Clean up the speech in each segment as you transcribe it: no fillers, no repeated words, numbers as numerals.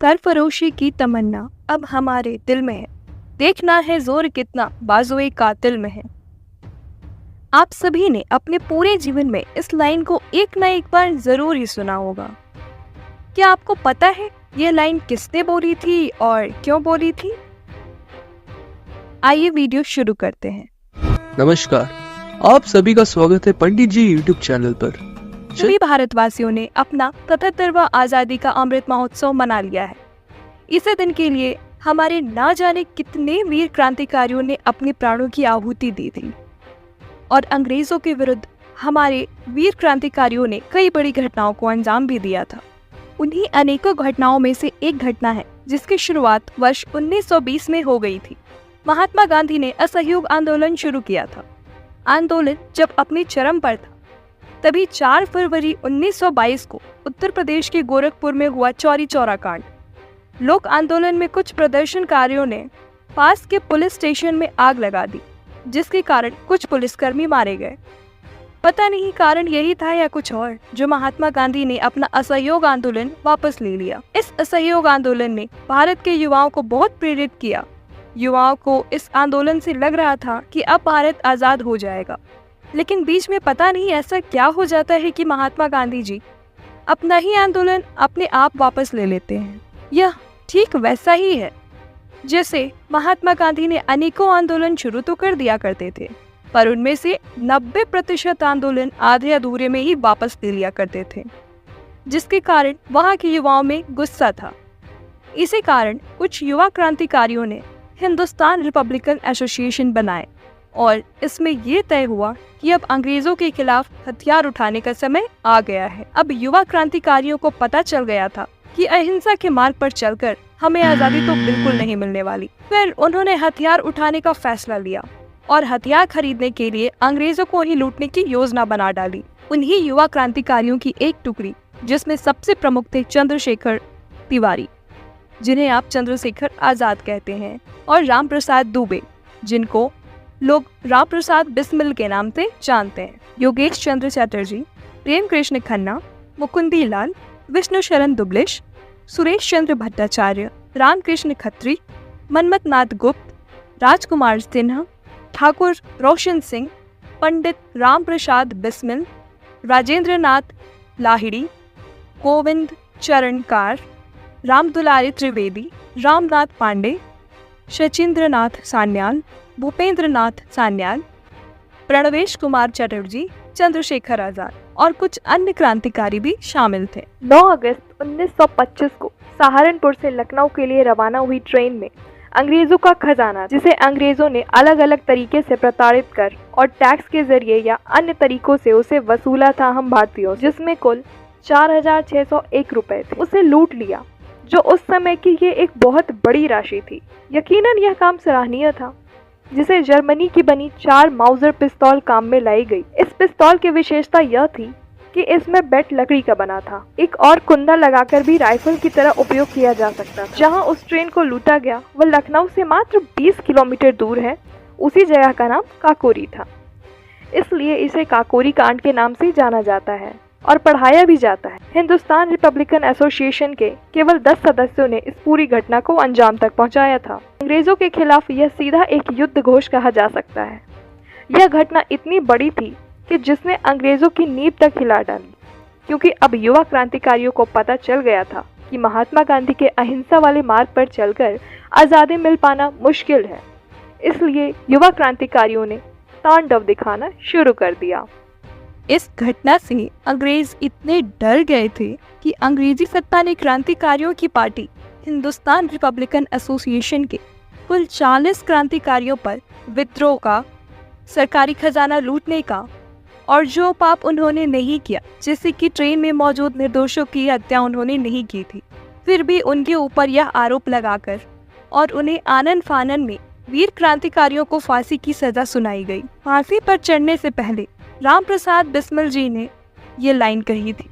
सरफरोशी की तमन्ना अब हमारे दिल में है, देखना है जोर कितना बाजुए कातिल में है। आप सभी ने अपने पूरे जीवन में इस लाइन को एक न एक बार जरूर ही सुना होगा। क्या आपको पता है यह लाइन किसने बोली थी और क्यों बोली थी? आइए वीडियो शुरू करते हैं। नमस्कार, आप सभी का स्वागत है पंडित जी यूट्यूब चैनल पर। सभी भारतवासियों ने अपना 77वां आजादी का अमृत महोत्सव मना लिया है। इसी दिन के लिए हमारे ना जाने कितने वीर क्रांतिकारियों ने अपने प्राणों की आहुति दी थी और अंग्रेजों के विरुद्ध हमारे वीर क्रांतिकारियों ने कई बड़ी घटनाओं को अंजाम भी दिया था। उन्हीं अनेकों घटनाओं में से एक घटना है जिसकी शुरुआत वर्ष 1920 में हो गई थी। महात्मा गांधी ने असहयोग आंदोलन शुरू किया था। आंदोलन जब अपनी चरम पर था तभी 4 फरवरी 1922 को उत्तर प्रदेश के गोरखपुर में हुआ चौरी चौरा कांड। लोक आंदोलन में कुछ प्रदर्शनकारियों ने पास के पुलिस स्टेशन में आग लगा दी, जिसके कारण कुछ पुलिसकर्मी मारे गए। पता नहीं कारण यही था या कुछ और, जो महात्मा गांधी ने अपना असहयोग आंदोलन वापस ले लिया। इस असहयोग आंदोलन ने भारत के युवाओं को बहुत प्रेरित किया। युवाओं को इस आंदोलन से लग रहा था कि अब भारत आजाद हो जाएगा, लेकिन बीच में पता नहीं ऐसा क्या हो जाता है कि महात्मा गांधी जी अपना ही आंदोलन अपने आप वापस ले लेते हैं। यह ठीक वैसा ही है जैसे महात्मा गांधी ने अनेकों आंदोलन शुरू तो कर दिया करते थे, पर उनमें से 90% आंदोलन आधे अधूरे में ही वापस ले लिया करते थे, जिसके कारण वहाँ के युवाओं में गुस्सा था। इसी कारण कुछ युवा क्रांतिकारियों ने हिंदुस्तान रिपब्लिकन एसोसिएशन बनाए और इसमें ये तय हुआ कि अब अंग्रेजों के खिलाफ हथियार उठाने का समय आ गया है। अब युवा क्रांतिकारियों को पता चल गया था कि अहिंसा के मार्ग पर चलकर हमें आजादी तो बिल्कुल नहीं मिलने वाली। फिर उन्होंने हथियार उठाने का फैसला लिया और हथियार खरीदने के लिए अंग्रेजों को ही लूटने की योजना बना डाली। उन्हीं युवा क्रांतिकारियों की एक टुकड़ी, जिसमें सबसे प्रमुख थे चंद्रशेखर तिवारी, जिन्हें आप चंद्रशेखर आजाद कहते हैं, और राम प्रसाद दुबे, जिनको लोग राम प्रसाद बिस्मिल के नाम से जानते हैं, योगेश चंद्र चटर्जी, प्रेम कृष्ण खन्ना, मुकुंदी लाल, विष्णु शरण दुबलिश, सुरेश चंद्र भट्टाचार्य, रामकृष्ण खत्री, मनमथ नाथ गुप्त, राजकुमार सिन्हा, ठाकुर रोशन सिंह, पंडित राम प्रसाद बिस्मिल, राजेंद्र नाथ लाहिड़ी, गोविंद चरणकार, रामदुलारी त्रिवेदी, रामनाथ पांडे, शचीन्द्र नाथ सान्याल, भूपेंद्र नाथ सान्याल, प्रणवेश कुमार चटर्जी, चंद्रशेखर आजाद और कुछ अन्य क्रांतिकारी भी शामिल थे। 9 अगस्त 1925 को सहारनपुर से लखनऊ के लिए रवाना हुई ट्रेन में अंग्रेजों का खजाना, जिसे अंग्रेजों ने अलग अलग तरीके से प्रताड़ित कर और टैक्स के जरिए या अन्य तरीकों से उसे वसूला था हम भारतीयों, जिसमें कुल 4,601 रुपए थे, उसे लूट लिया, जो उस समय की ये एक बहुत बड़ी राशि थी। यकीनन यह काम सराहनीय था, जिसे जर्मनी की बनी 4 माउजर पिस्तौल काम में लाई गई। इस पिस्तौल की विशेषता यह थी कि इसमें बेट लकड़ी का बना था। एक और कुंदा लगाकर भी राइफल की तरह उपयोग किया जा सकता था। जहां उस ट्रेन को लूटा गया वह लखनऊ से मात्र 20 किलोमीटर दूर है। उसी जगह का नाम काकोरी था, इसलिए इसे काकोरी कांड के नाम से जाना जाता है और पढ़ाया भी जाता है। हिंदुस्तान रिपब्लिकन एसोसिएशन के केवल 10 सदस्यों ने इस पूरी घटना को अंजाम तक पहुंचाया था। अंग्रेजों के खिलाफ यह सीधा एक युद्ध घोष कहा जा सकता है। यह घटना इतनी बड़ी थी कि जिसने अंग्रेजों की नींव तक हिला डाली, क्योंकि अब युवा क्रांतिकारियों को पता चल गया था कि महात्मा गांधी के अहिंसा वाले मार्ग पर चलकर आज़ादी मिल पाना मुश्किल है। इसलिए युवा क्रांतिकारियों ने तांडव दिखाना शुरू कर दिया। इस घटना से अंग्रेज इतने डर गए थे कि अंग्रेजी सत्ता ने क्रांतिकारियों की पार्टी हिंदुस्तान रिपब्लिकन एसोसिएशन के कुल 40 क्रांतिकारियों पर विद्रोह का, सरकारी खजाना लूटने का और जो पाप उन्होंने नहीं किया, जैसे कि ट्रेन में मौजूद निर्दोषों की हत्या उन्होंने नहीं की थी, फिर भी उनके ऊपर यह आरोप लगाकर और उन्हें आनन फानन में वीर क्रांतिकारियों को फांसी की सजा सुनाई गई। फांसी पर चढ़ने से पहले राम प्रसाद बिस्मिल जी ने ये लाइन कही थी,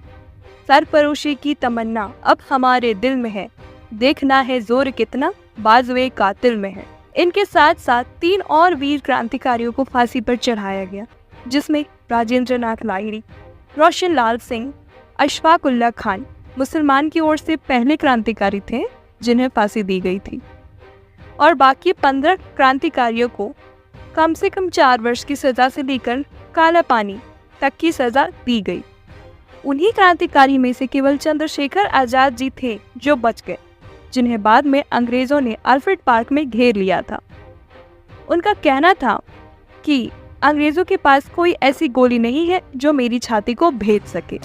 सरफरोशी की तमन्ना अब हमारे दिल में है, देखना है जोर कितना बाजुए कातिल में है। इनके साथ साथ 3 और वीर क्रांतिकारियों को फांसी पर चढ़ाया गया, जिसमें राजेंद्र नाथ लाहिड़ी, रोशन लाल सिंह, अशफाक उल्लाह खान मुसलमान की ओर से पहले क्रांतिकारी थे जिन्हें फांसी दी गई थी, और बाकी 15 क्रांतिकारियों को कम से कम 4 वर्ष की सजा से लेकर काला पानी तक की सजा दी गई। उन्हीं क्रांतिकारी में से केवल चंद्रशेखर आजाद जी थे जो बच गए, जिन्हें बाद में अंग्रेजों ने अल्फ्रेड पार्क में घेर लिया था। उनका कहना था कि अंग्रेजों के पास कोई ऐसी गोली नहीं है जो मेरी छाती को भेद सके।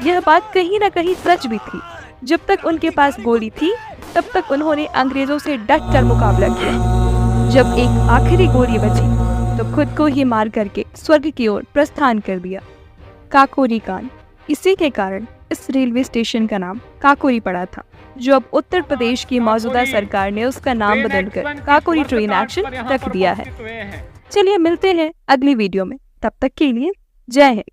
यह बात कहीं न कहीं सच भी थी। जब तक उनके पास गोली थी तब तक उन्होंने अंग्रेजों से डट कर मुकाबला किया। जब एक आखिरी गोली बची तो खुद को ही मार करके स्वर्ग की ओर प्रस्थान कर दिया। काकोरी कांड, इसी के कारण इस रेलवे स्टेशन का नाम काकोरी पड़ा था, जो अब उत्तर प्रदेश की मौजूदा सरकार ने उसका नाम बदलकर काकोरी ट्रेन एक्शन रख दिया है। चलिए मिलते हैं अगली वीडियो में, तब तक के लिए जय हिंद।